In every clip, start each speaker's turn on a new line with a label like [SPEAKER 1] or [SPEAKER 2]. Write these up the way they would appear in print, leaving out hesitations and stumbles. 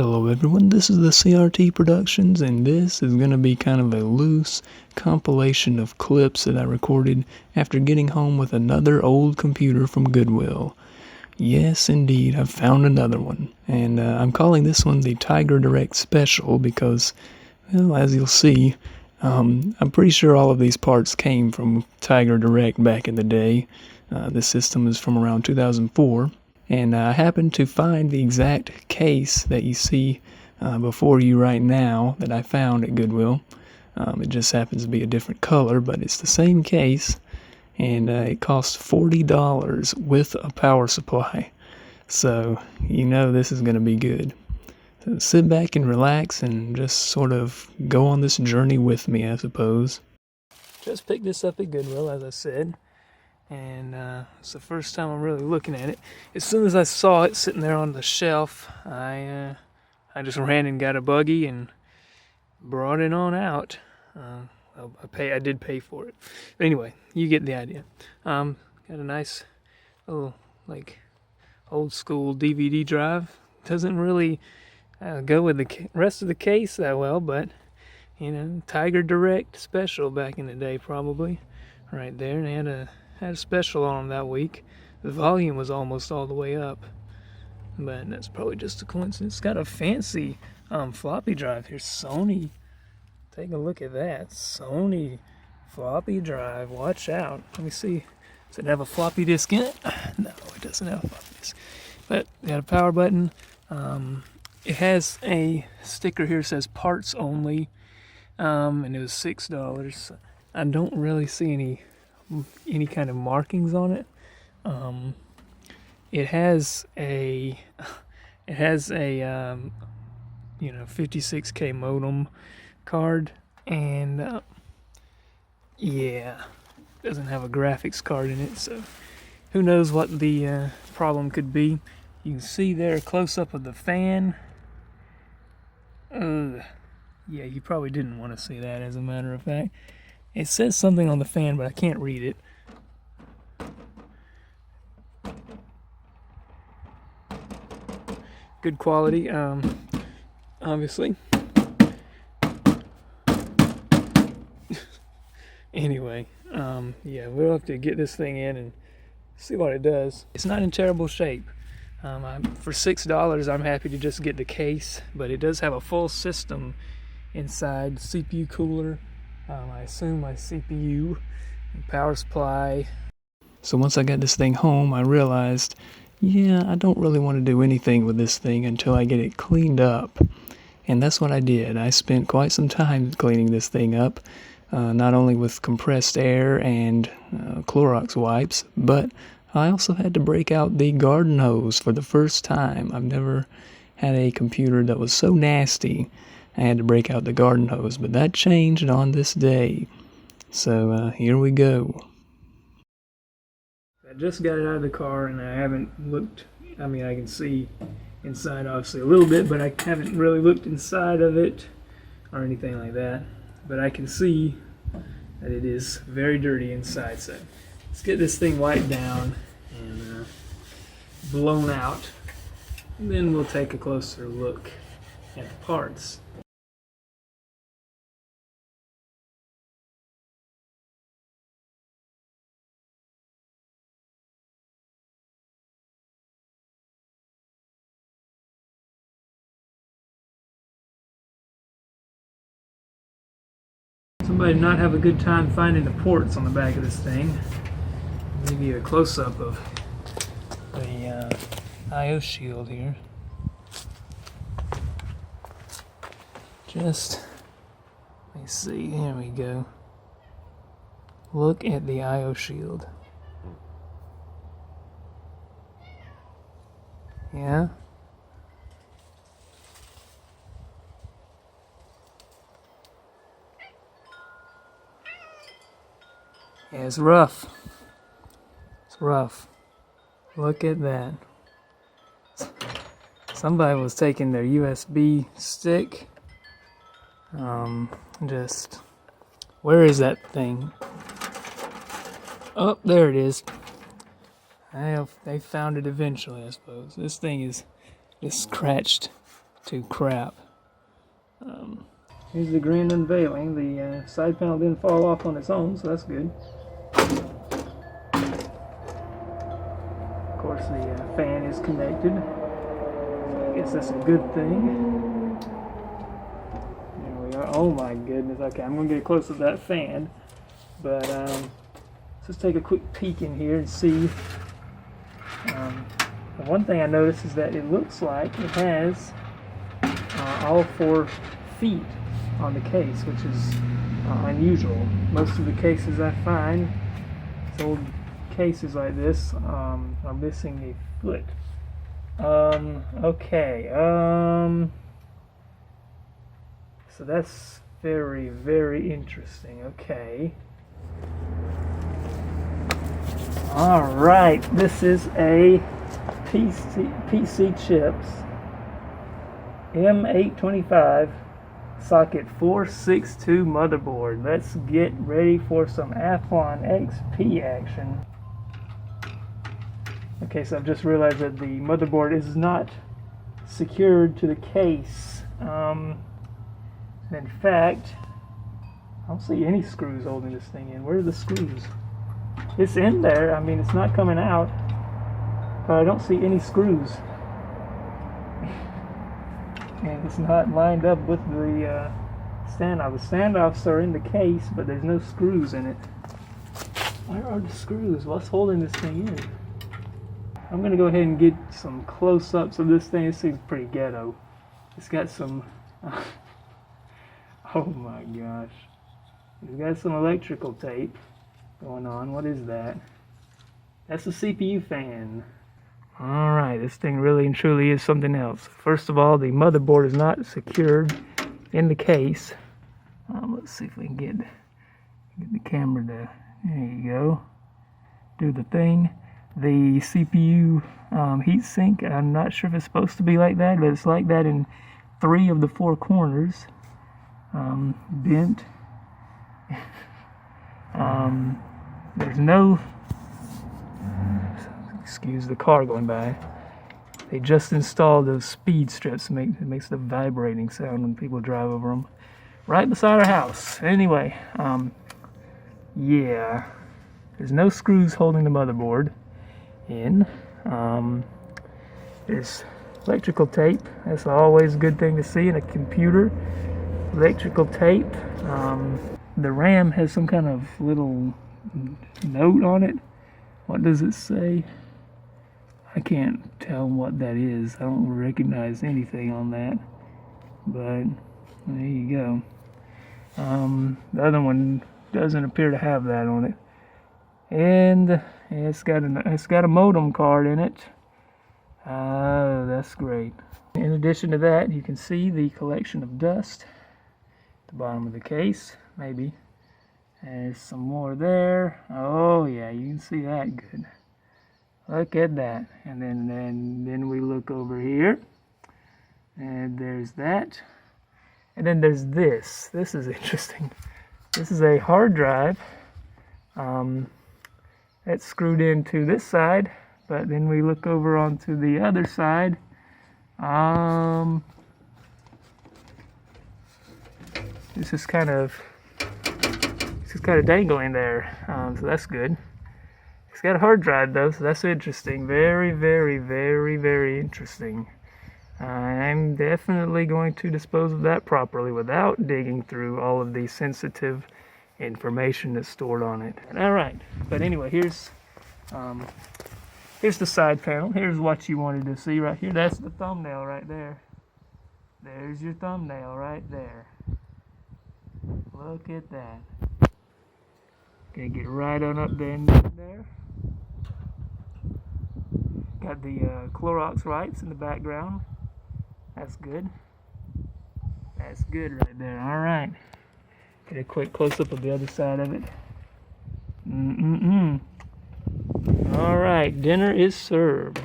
[SPEAKER 1] Hello everyone, this is the CRT Productions, and this is going to be kind of a loose compilation of clips that I recorded after getting home with another old computer from Goodwill. Yes, indeed, I've found another one, and I'm calling this one the Tiger Direct Special because, well, as you'll see, I'm pretty sure all of these parts came from Tiger Direct back in the day. This system is from around 2004. And I happened to find the exact case that you see before you right now that I found at Goodwill. It just happens to be a different color, but it's the same case, and it cost $40 with a power supply. So you know this is going to be good. So sit back and relax and just sort of go on this journey with me, I suppose. Just picked this up at Goodwill, as I said. And it's the first time I'm really looking at it. As soon as I saw it sitting there on the shelf, I just ran and got a buggy and brought it on out. I did pay for it. But anyway, you get the idea. Got a nice little, like, old school DVD drive. Doesn't really go with the rest of the case that well, but, you know, Tiger Direct Special back in the day probably. Right there, and they had a special on them that week. The volume was almost all the way up, but that's probably just a coincidence. It's got a fancy floppy drive here. Sony, take a look at that. Sony floppy drive. Watch out. Let me see. Does it have a floppy disk in it? No, it doesn't have a floppy disk. But it got a power button. It has a sticker here that says parts only, and it was $6. I don't really see any kind of markings on it. It has a 56K modem card, and yeah, doesn't have a graphics card in it, so who knows what the problem could be. You can see there a close-up of the fan. Yeah, you probably didn't want to see that, as a matter of fact. It says something on the fan, but I can't read it. Good quality, obviously. Anyway, yeah, we'll have to get this thing in and see what it does. It's not in terrible shape. For $6, I'm happy to just get the case, but it does have a full system inside, CPU cooler. I assume my CPU, power supply. So once I got this thing home, I realized, yeah, I don't really want to do anything with this thing until I get it cleaned up. And that's what I did. I spent quite some time cleaning this thing up, not only with compressed air and Clorox wipes, but I also had to break out the garden hose for the first time. I've never had a computer that was so nasty. I had to break out the garden hose, but that changed on this day. So here we go. I just got it out of the car and I haven't looked. I mean, I can see inside obviously a little bit, but I haven't really looked inside of it or anything like that. But I can see that it is very dirty inside. So let's get this thing wiped down and blown out. And then we'll take a closer look at the parts. Somebody did not have a good time finding the ports on the back of this thing. I'll give you a close-up of the I/O shield here. Just, let me see, here we go. Look at the I/O shield. Yeah? Yeah, it's rough. It's rough. Look at that. Somebody was taking their USB stick. Where is that thing? Oh, there it is. They found it eventually, I suppose. This thing is just scratched to crap. Here's the grand unveiling. The side panel didn't fall off on its own, so that's good. Of course, the fan is connected, so I guess that's a good thing. There we are. Oh my goodness. Okay, I'm going to get close to that fan, but let's take a quick peek in here and see. The one thing I noticed is that it looks like it has all 4 feet on the case, which is unusual. Most of the cases I find, old cases like this, are missing a foot. Okay. So that's very, very interesting. Okay. All right. This is a PC chips M825 socket 462 motherboard. Let's get ready for some Athlon XP action. Okay, so I've just realized that the motherboard is not secured to the case. In fact, I don't see any screws holding this thing in. Where are the screws? It's in there. I mean, it's not coming out, but I don't see any screws. And it's not lined up with the standoff. The standoffs are in the case, but there's no screws in it. Where are the screws? What's holding this thing in? I'm going to go ahead and get some close-ups of this thing. This thing's pretty ghetto. It's got some... oh my gosh. It's got some electrical tape going on. What is that? That's a CPU fan. Alright, this thing really and truly is something else. First of all, the motherboard is not secured in the case. Let's see if we can get the camera to... There you go. Do the thing. The CPU heatsink, I'm not sure if it's supposed to be like that, but it's like that in 3 of the 4 corners. Bent. There's no... Excuse the car going by. They just installed those speed strips. It makes the vibrating sound when people drive over them. Right beside our house. Anyway, yeah. There's no screws holding the motherboard in. There's electrical tape. That's always a good thing to see in a computer. Electrical tape. The RAM has some kind of little note on it. What does it say? I can't tell what that is. I don't recognize anything on that. But there you go. The other one doesn't appear to have that on it. And it's got a modem card in it. Oh, that's great. In addition to that, you can see the collection of dust at the bottom of the case. Maybe. There's some more there. Oh yeah, you can see that good. Look at that. And then we look over here. And there's that. And then there's this. This is interesting. This is a hard drive. That's screwed into this side. But then we look over onto the other side. This is kind of dangling there. So that's good. It's got a hard drive though, so that's interesting. Very, very, very, very interesting. I'm definitely going to dispose of that properly without digging through all of the sensitive information that's stored on it. Alright, but anyway, here's the side panel. Here's what you wanted to see right here. That's the thumbnail right there. There's your thumbnail right there. Look at that. Gonna get right on up there. Got the Clorox wipes in the background. That's good. That's good right there. Alright. Get a quick close-up of the other side of it. Alright, dinner is served.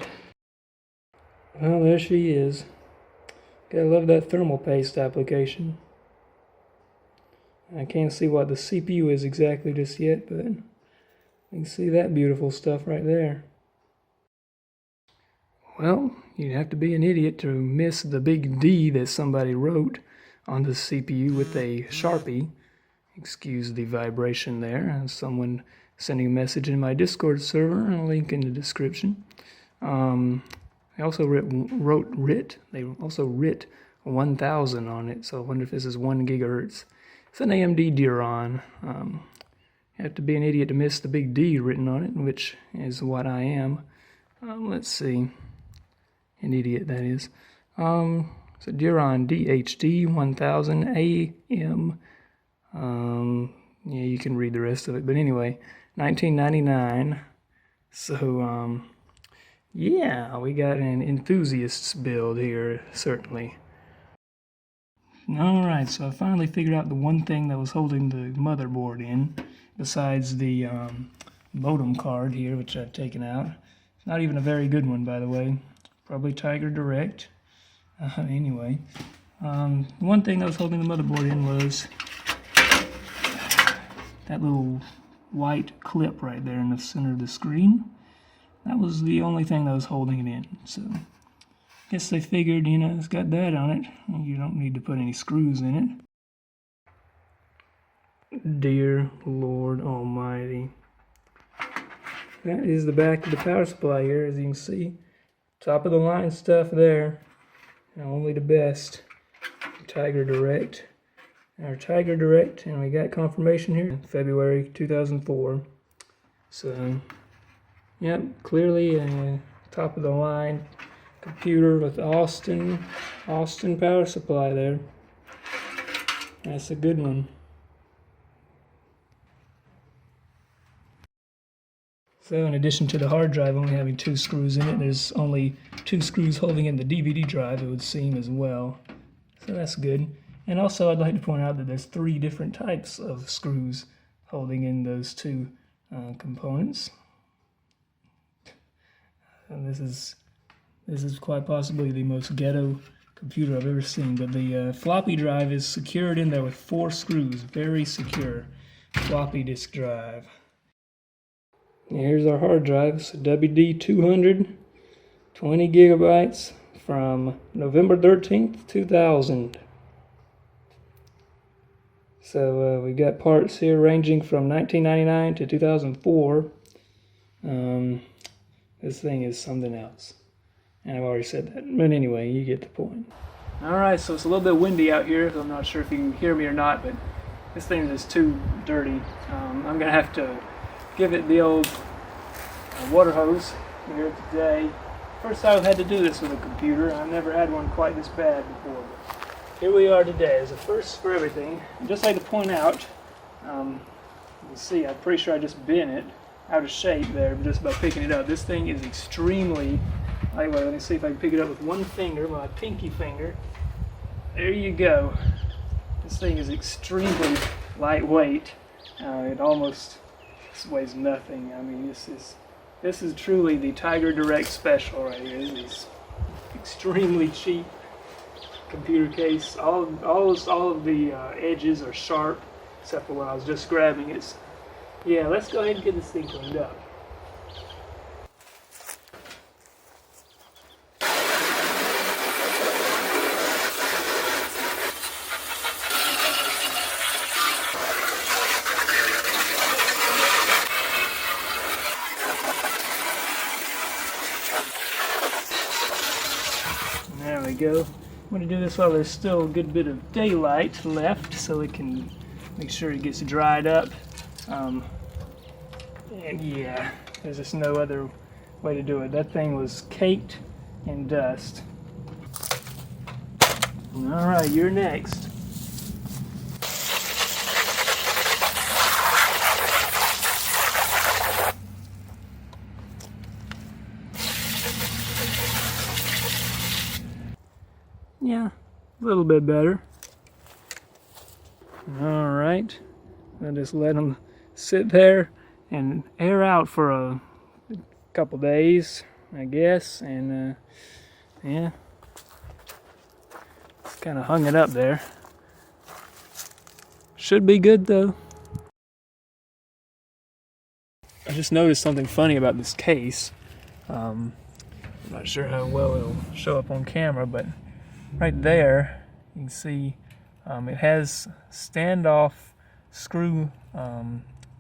[SPEAKER 1] Well, there she is. Gotta love that thermal paste application. I can't see what the CPU is exactly just yet, but you can see that beautiful stuff right there. Well, You'd have to be an idiot to miss the big D that somebody wrote on the CPU with a Sharpie. Excuse the vibration there. Someone sending a message in my Discord server, a link in the description. They also wrote 1000 on it, so I wonder if this is 1 gigahertz. It's an AMD Duron. You have to be an idiot to miss the big D written on it, which is what I am. Let's see. An idiot, that is. So Duron DHD 1000 AM. Yeah, you can read the rest of it. But anyway, 1999. So, yeah, we got an enthusiast's build here, certainly. Alright, so I finally figured out the one thing that was holding the motherboard in, besides the modem card here, which I've taken out. It's not even a very good one, by the way. Probably Tiger Direct. Anyway, the one thing that was holding the motherboard in was that little white clip right there in the center of the screen. That was the only thing that was holding it in. So, I guess they figured, you know, it's got that on it. You don't need to put any screws in it. Dear Lord Almighty. That is the back of the power supply here, as you can see. Top of the line stuff there. And only the best. Tiger Direct. Our Tiger Direct, and we got confirmation here, February 2004. So, yep, clearly a top of the line computer with Austin power supply there. That's a good one. So in addition to the hard drive only having 2 screws in it, there's only 2 screws holding in the DVD drive, it would seem, as well. So that's good. And also I'd like to point out that there's 3 different types of screws holding in those 2 components. And this is quite possibly the most ghetto computer I've ever seen, but the floppy drive is secured in there with 4 screws, very secure floppy disk drive. And here's our hard drive. It's a WD200, 20 gigabytes from November 13th, 2000. So we've got parts here ranging from 1999 to 2004. This thing is something else. And I've already said that. But anyway, you get the point. Alright, so it's a little bit windy out here. So I'm not sure if you can hear me or not, but this thing is too dirty. I'm going to have to give it the old water hose here today. First time I've had to do this with a computer. I've never had one quite this bad before. Here we are today. It's a first for everything. I'd just like to point out, you can see, I'm pretty sure I just bent it out of shape there, just by picking it up. This thing is extremely lightweight. Let me see if I can pick it up with one finger, my pinky finger. There you go. This thing is extremely lightweight. It almost weighs nothing. I mean, this is truly the Tiger Direct Special right here. This is extremely cheap computer case. All of the edges are sharp, except for when I was just grabbing it. Yeah, let's go ahead and get this thing cleaned up. There we go. I'm going to do this while there's still a good bit of daylight left, so we can make sure it gets dried up. And yeah, there's just no other way to do it. That thing was caked in dust. Alright, you're next. Yeah, a little bit better. Alright, I'll just let them sit there and air out for a couple days, I guess, and yeah, it's kind of hung it up there. Should be good though. I just noticed something funny about this case. I'm not sure how well it'll show up on camera, but right there you can see it has standoff screw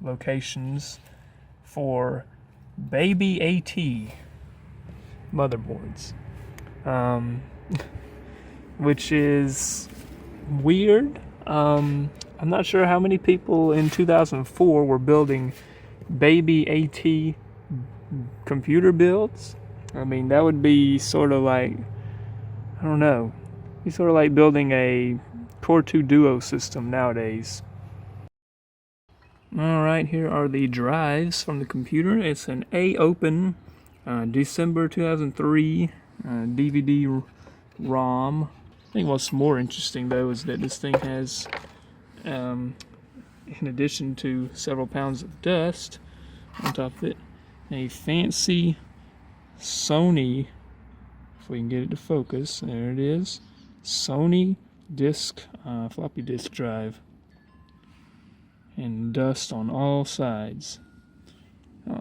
[SPEAKER 1] locations for baby AT motherboards, which is weird. I'm not sure how many people in 2004 were building baby AT computer builds. I mean, that would be sort of like, I don't know, be sort of like building a Core 2 Duo system nowadays. Alright, here are the drives from the computer. It's an A-Open December 2003 DVD ROM. I think what's more interesting though is that this thing has, in addition to several pounds of dust on top of it, a fancy Sony, if we can get it to focus, there it is, Sony floppy disk drive, and dust on all sides.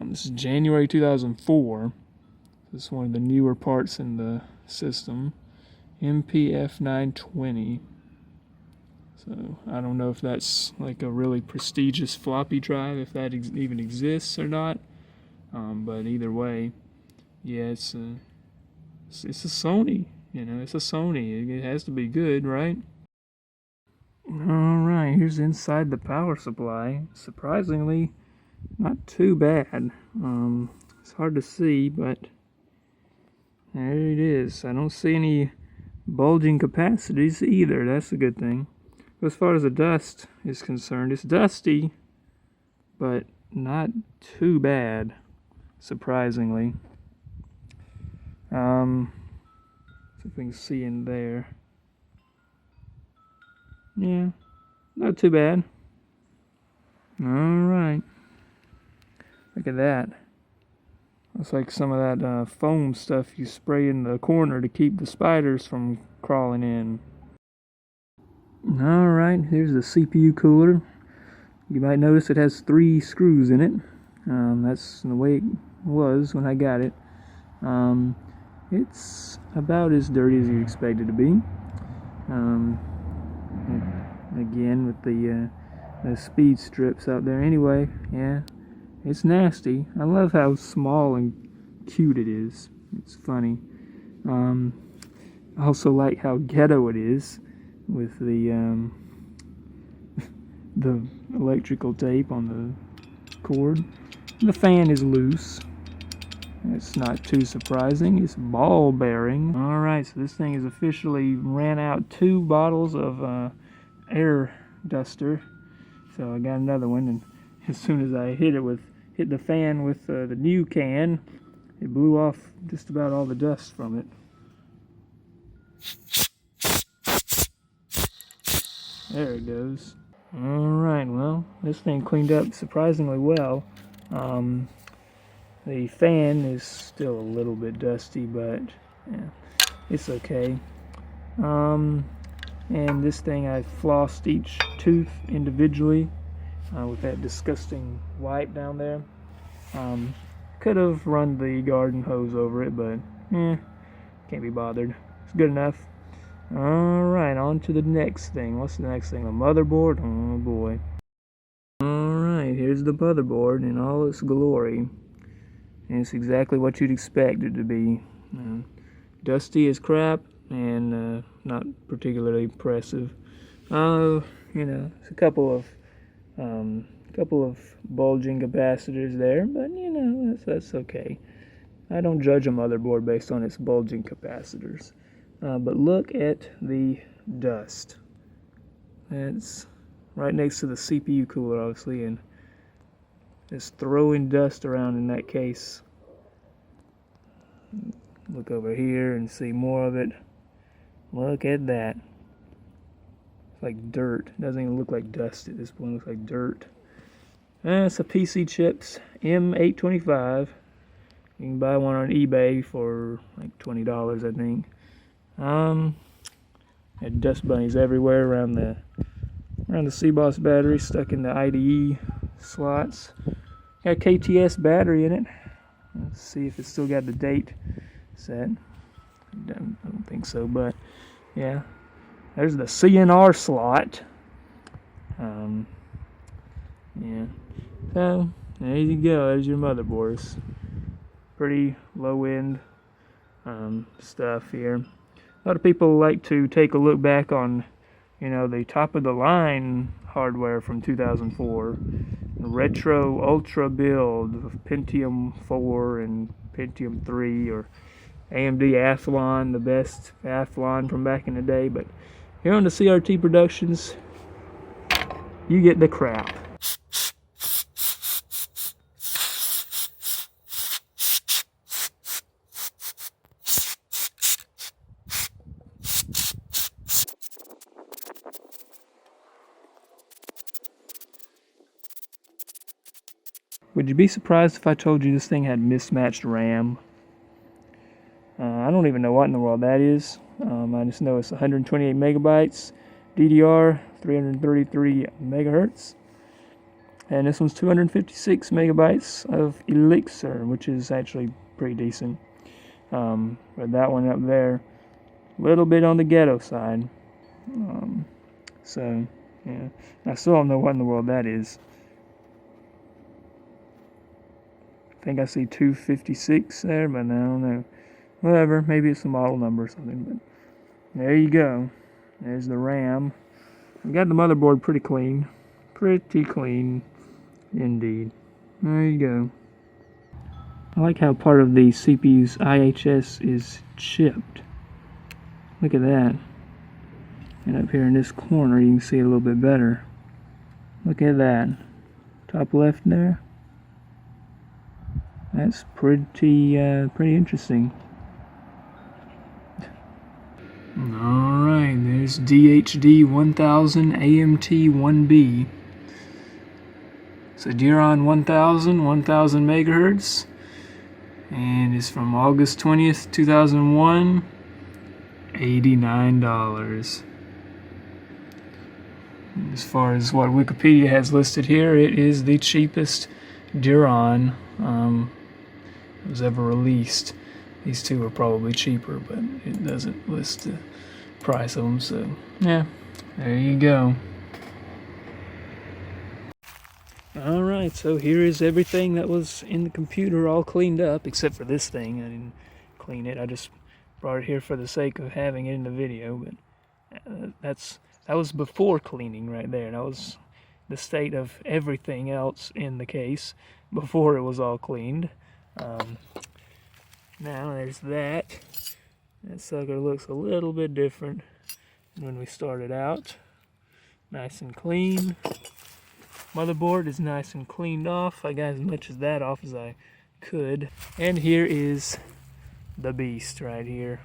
[SPEAKER 1] This is January 2004. This is one of the newer parts in the system, MPF 920. So I don't know if that's like a really prestigious floppy drive, if that even exists or not. But either way, yeah, it's a Sony. You know, it's a Sony. It has to be good, right? Alright, here's inside the power supply. Surprisingly, not too bad. It's hard to see, but there it is. I don't see any bulging capacities either. That's a good thing. As far as the dust is concerned, it's dusty, but not too bad, surprisingly. See if we can see in there. Yeah, not too bad. Alright. Look at that. Looks like some of that foam stuff you spray in the corner to keep the spiders from crawling in. Alright, here's the CPU cooler. You might notice it has 3 screws in it. That's the way it was when I got it. It's about as dirty as you'd expect it to be. Again, with the speed strips out there. Anyway, yeah, it's nasty. I love how small and cute it is. It's funny. I also like how ghetto it is, with the the electrical tape on the cord. The fan is loose. It's not too surprising. It's ball bearing. Alright, so this thing has officially ran out 2 bottles of air duster. So I got another one, and as soon as I hit the fan with the new can, it blew off just about all the dust from it. There it goes. Alright, well, this thing cleaned up surprisingly well. The fan is still a little bit dusty, but yeah, it's okay. And this thing, I flossed each tooth individually with that disgusting wipe down there. Could have run the garden hose over it, but can't be bothered. It's good enough. Alright, on to the next thing. What's the next thing? The motherboard? Oh boy. Alright, here's the motherboard in all its glory. And it's exactly what you'd expect it to be. Dusty as crap, and not particularly impressive. You know, it's a couple of bulging capacitors there, but you know, that's okay. I don't judge a motherboard based on its bulging capacitors. But look at the dust. It's right next to the CPU cooler, obviously, and just throwing dust around in that case. Look over here and see more of it. Look at that. It's like dirt. It doesn't even look like dust at this point. It looks like dirt. It's a PC Chips M825. You can buy one on eBay for like $20, I think. Had dust bunnies everywhere around the CBOS battery stuck in the IDE slots. Got a KTS battery in it. Let's see if it's still got the date set. I don't think so, but yeah. There's the CNR slot. Yeah. So there you go. There's your motherboards. Pretty low end stuff here. A lot of people like to take a look back on, the top of the line hardware from 2004, the retro ultra build of Pentium 4 and Pentium 3, or AMD Athlon, the best Athlon from back in the day. But here on the CRT Productions, you get the crap. Would you be surprised if I told you this thing had mismatched RAM? I don't even know what in the world that is. I just know it's 128 megabytes, DDR 333 megahertz, and this one's 256 megabytes of Elixir, which is actually pretty decent. But that one up there, a little bit on the Ghetto side. So, yeah, I still don't know what in the world that is. I think I see 256 there, but I don't know. Whatever, maybe it's a model number or something. But there you go. There's the RAM. We got the motherboard pretty clean. Pretty clean indeed. There you go. I like how part of the CPU's IHS is chipped. Look at that. And up here in this corner you can see it a little bit better. Look at that. Top left there. That's pretty interesting. Alright, there's DHD 1000 AMT 1B. So Duron 1000 megahertz. And it's from August 20th, 2001. $89. As far as what Wikipedia has listed here, it is the cheapest Duron that was ever released. These two are probably cheaper, but it doesn't list the price of them, so yeah, there you go. Alright, so here is everything that was in the computer all cleaned up, except for this thing. I didn't clean it, I just brought it here for the sake of having it in the video, but that was before cleaning right there. That was the state of everything else in the case before it was all cleaned. Now there's that. That sucker looks a little bit different than when we started out. Nice and clean. Motherboard is nice and cleaned off. I got as much of that off as I could. And here is the beast right here.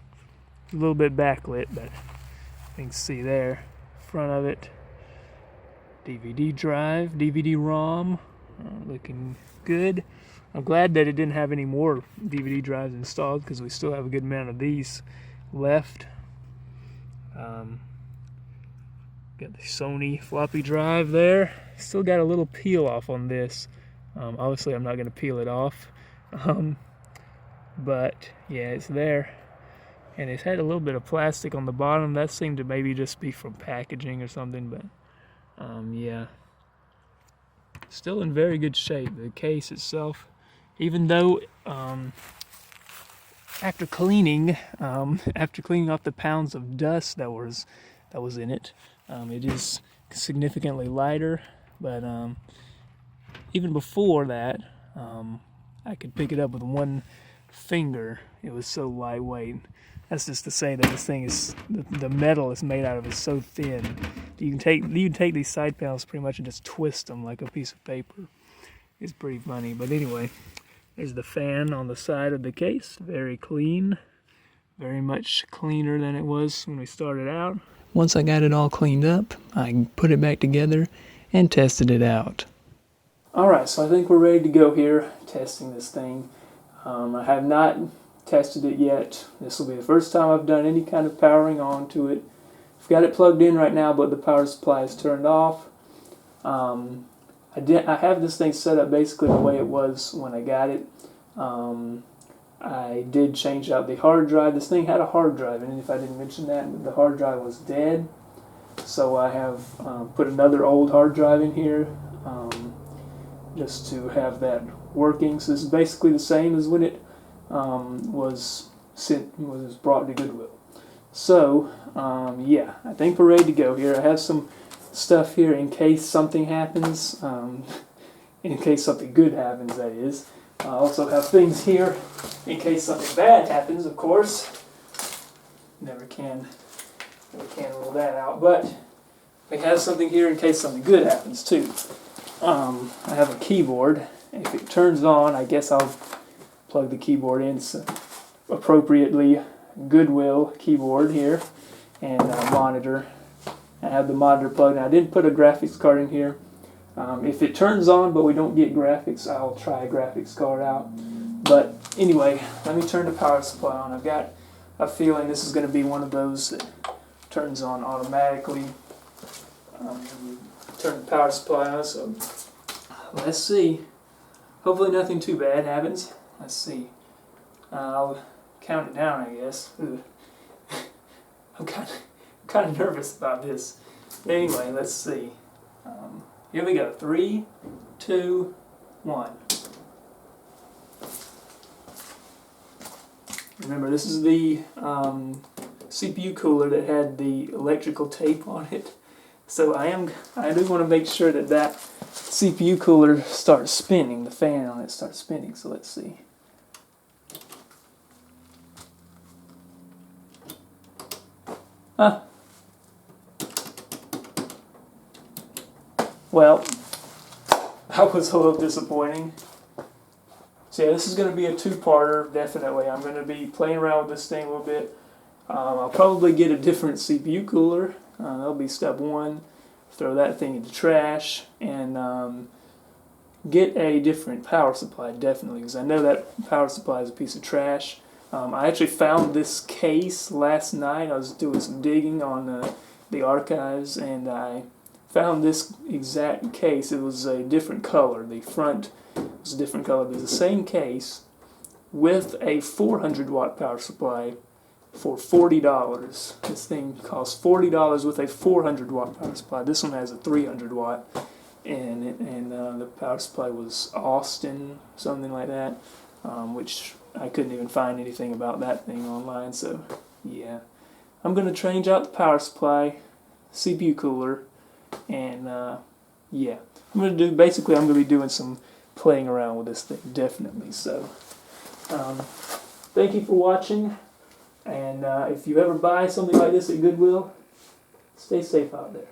[SPEAKER 1] A little bit backlit, but you can see there, front of it. DVD drive, DVD-ROM, looking good. I'm glad that it didn't have any more DVD drives installed, because we still have a good amount of these left. Got the Sony floppy drive there. Still got a little peel off on this. Obviously I'm not going to peel it off. But yeah, it's there. And it's had a little bit of plastic on the bottom. That seemed to maybe just be from packaging or something, but yeah. Still in very good shape. The case itself, even though after cleaning off the pounds of dust that was in it, it is significantly lighter. But even before that, I could pick it up with one finger. It was so lightweight. That's just to say that this thing is, the metal it's made out of is so thin. You can take these side panels pretty much and just twist them like a piece of paper. It's pretty funny. But anyway, there's the fan on the side of the case. Very clean. Very much cleaner than it was when we started out. Once I got it all cleaned up, I put it back together and tested it out. Alright, so I think we're ready to go here, testing this thing. I have not tested it yet. This will be the first time I've done any kind of powering on to it. I've got it plugged in right now, but the power supply is turned off. I have this thing set up basically the way it was when I got it. I did change out the hard drive. This thing had a hard drive, and if I didn't mention that, the hard drive was dead. So I have put another old hard drive in here just to have that working. So this is basically the same as when it was brought to Goodwill. So yeah, I think we're ready to go here. I have some stuff here in case something happens, in case something good happens, that is. I also have things here in case something bad happens, of course. Never can rule that out, but we have something here in case something good happens too. I have a keyboard. If it turns on, I guess I'll plug the keyboard in. It's appropriately Goodwill keyboard here, and a monitor. I have the monitor plugged in. I didn't put a graphics card in here. If it turns on but we don't get graphics, I'll try a graphics card out. But anyway, let me turn the power supply on. I've got a feeling this is going to be one of those that turns on automatically. Turn the power supply on, so let's see. Hopefully nothing too bad happens. Let's see. I'll count it down, I guess. I'm kind of nervous about this. But anyway, let's see. Here we go. 3, 2, 1. Remember, this is the CPU cooler that had the electrical tape on it. So I do want to make sure that that CPU cooler starts spinning. The fan on it starts spinning. So let's see. Well, that was a little disappointing. So yeah, this is going to be a two-parter, definitely. I'm going to be playing around with this thing a little bit. I'll probably get a different CPU cooler. That'll be step one. Throw that thing in the trash and get a different power supply, definitely, because I know that power supply is a piece of trash. I actually found this case last night. I was doing some digging on the archives, and I found this exact case. It was a different color. The front was a different color. It was the same case with a 400 watt power supply for $40. This thing costs $40 with a 400 watt power supply. This one has a 300 watt, and the power supply was Austin, something like that, which I couldn't even find anything about that thing online. So yeah, I'm going to change out the power supply, CPU cooler, and yeah, I'm going to be doing some playing around with this thing, definitely. So thank you for watching, and if you ever buy something like this at Goodwill, stay safe out there.